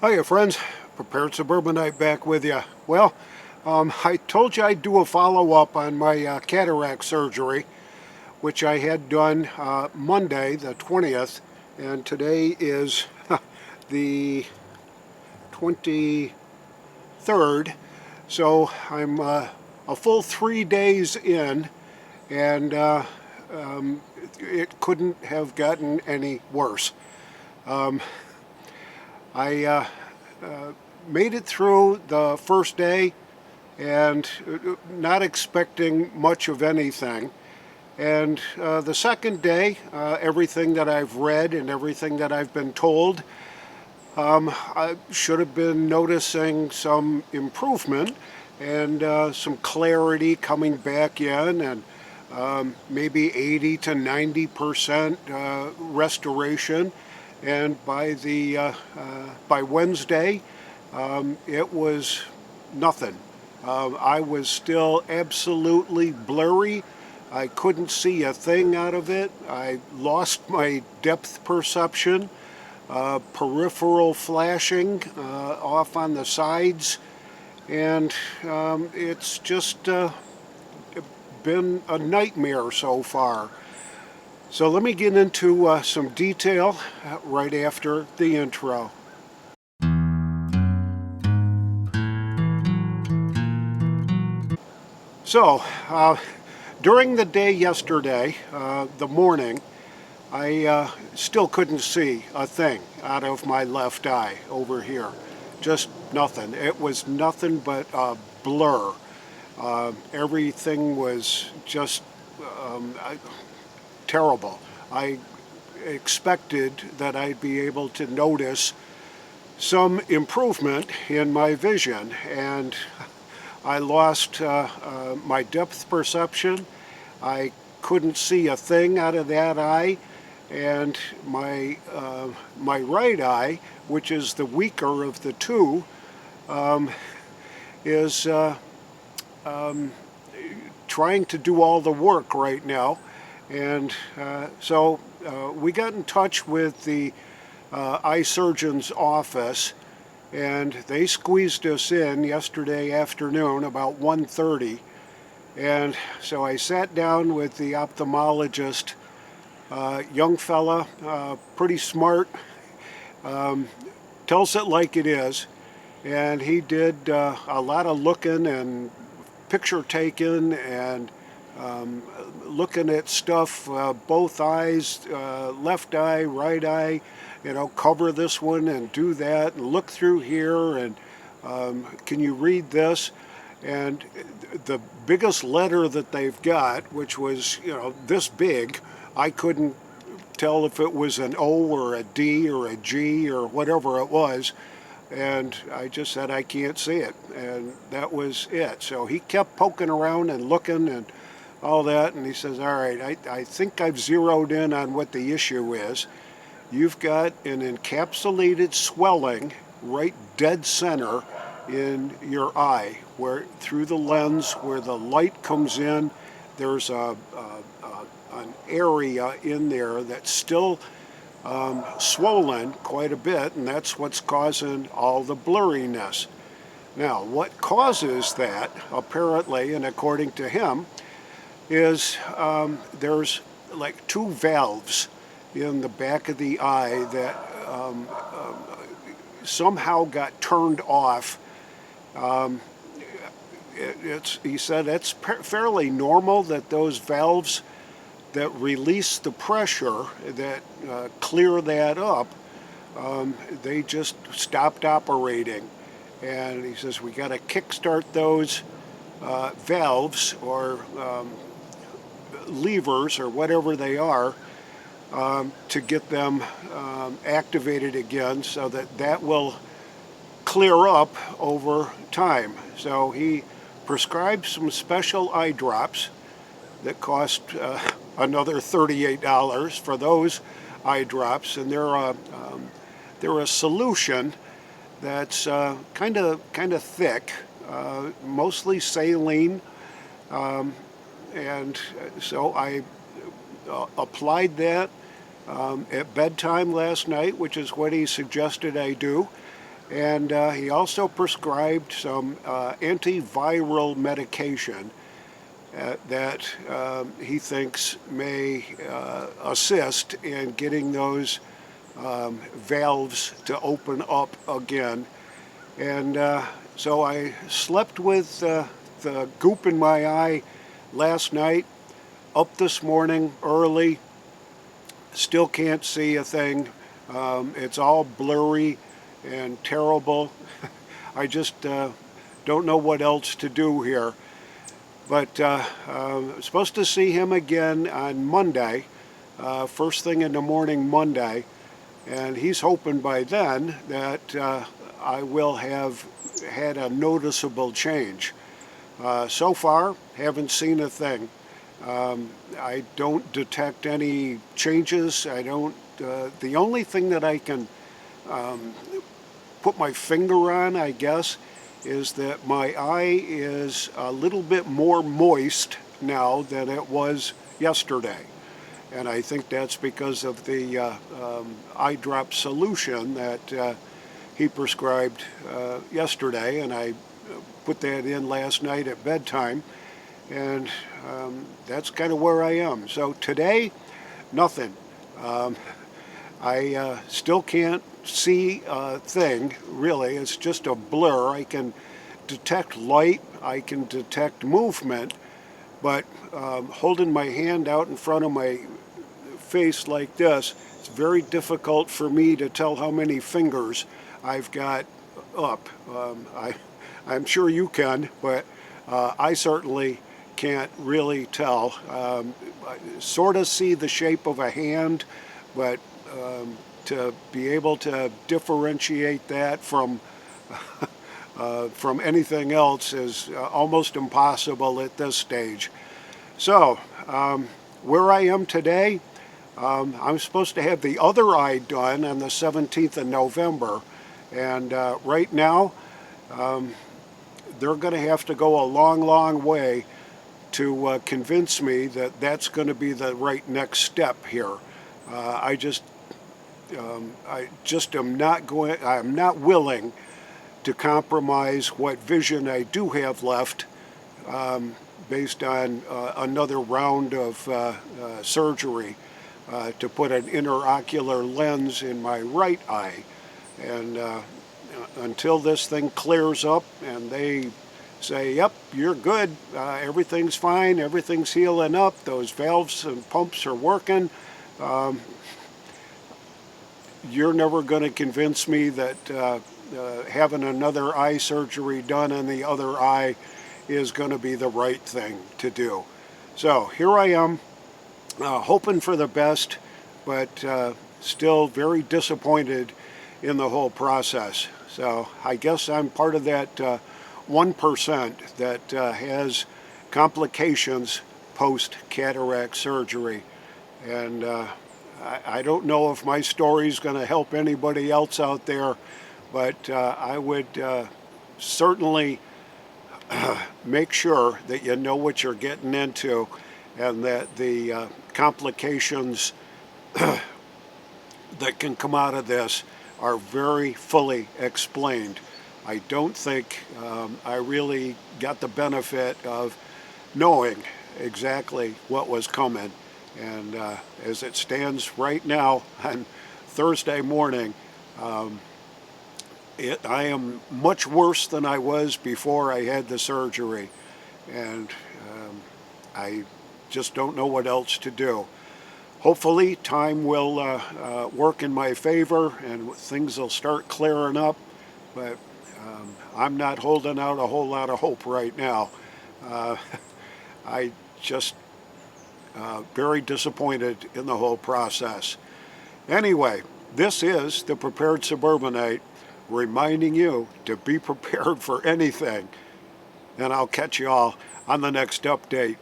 Hiya friends, Prepared Suburbanite back with you. Well, I told you I'd do a follow-up on my cataract surgery, which I had done Monday the 20th, and today is the 23rd, so I'm a full 3 days in, and it couldn't have gotten any worse. I made it through the first day and not expecting much of anything. And the second day, everything that I've read and everything that I've been told, I should have been noticing some improvement and some clarity coming back in, and maybe 80 to 90% restoration. And by Wednesday, it was nothing. I was still absolutely blurry. I couldn't see a thing out of it. I lost my depth perception, peripheral flashing off on the sides, and it's just been a nightmare so far. So let me get into some detail right after the intro. So, during the day yesterday, the morning, I still couldn't see a thing out of my left eye over here. Just nothing. It was nothing but a blur. Everything was just terrible. I expected that I'd be able to notice some improvement in my vision, and I lost my depth perception. I couldn't see a thing out of that eye, and my right eye, which is the weaker of the two, is trying to do all the work right now. And so we got in touch with the eye surgeon's office, and they squeezed us in yesterday afternoon about 1:30. And so I sat down with the ophthalmologist, young fella, pretty smart, tells it like it is. And he did a lot of looking and picture taking and looking at stuff, both eyes, left eye, right eye, cover this one and do that and look through here, and can you read this? And the biggest letter that they've got, which was, this big, I couldn't tell if it was an O or a D or a G or whatever it was. And I just said, I can't see it. And that was it. So he kept poking around and looking and all that, and he says, all right, I think I've zeroed in on what the issue is. You've got an encapsulated swelling right dead center in your eye, where through the lens where the light comes in, there's an area in there that's still swollen quite a bit, and that's what's causing all the blurriness. Now, what causes that, apparently, and according to him, is there's like two valves in the back of the eye that somehow got turned off. He said it's fairly normal that those valves that release the pressure, that clear that up, they just stopped operating. And he says we got to kickstart those valves or levers or whatever they are to get them activated again, so that will clear up over time. So he prescribed some special eye drops that cost another $38 for those eye drops, and they're a solution that's kind of thick, mostly saline. And so I applied that at bedtime last night, which is what he suggested I do. And he also prescribed some antiviral medication that he thinks may assist in getting those valves to open up again. And so I slept with the goop in my eye last night, up this morning early, still can't see a thing. It's all blurry and terrible. I just don't know what else to do here. But I'm supposed to see him again on Monday, first thing in the morning Monday, and he's hoping by then that I will have had a noticeable change. So far, haven't seen a thing. I don't detect any changes. I don't. The only thing that I can put my finger on, I guess, is that my eye is a little bit more moist now than it was yesterday. And I think that's because of the eye drop solution that he prescribed yesterday, and I put that in last night at bedtime, and that's kind of where I am. So today, nothing. I still can't see a thing, really. It's just a blur. I can detect light, I can detect movement, but holding my hand out in front of my face like this, it's very difficult for me to tell how many fingers I've got up. I'm sure you can, but I certainly can't really tell. I sort of see the shape of a hand, but to be able to differentiate that from anything else is almost impossible at this stage. So, where I am today, I'm supposed to have the other eye done on the 17th of November, and right now, they're going to have to go a long, long way to convince me that that's going to be the right next step here. I just am not going. I'm not willing to compromise what vision I do have left, based on another round of surgery to put an interocular lens in my right eye, and until this thing clears up and they say, yep, you're good, everything's fine, everything's healing up, those valves and pumps are working, you're never going to convince me that having another eye surgery done on the other eye is going to be the right thing to do. So here I am, hoping for the best, but still very disappointed in the whole process. So I guess I'm part of that 1% that has complications post-cataract surgery. And I don't know if my story is going to help anybody else out there, but I would certainly make sure that you know what you're getting into, and that the complications that can come out of this are very fully explained. I don't think I really got the benefit of knowing exactly what was coming. And as it stands right now on Thursday morning, I am much worse than I was before I had the surgery. And I just don't know what else to do. Hopefully time will work in my favor and things will start clearing up, but I'm not holding out a whole lot of hope right now. I just very disappointed in the whole process. Anyway, this is the Prepared Suburbanite reminding you to be prepared for anything, and I'll catch you all on the next update.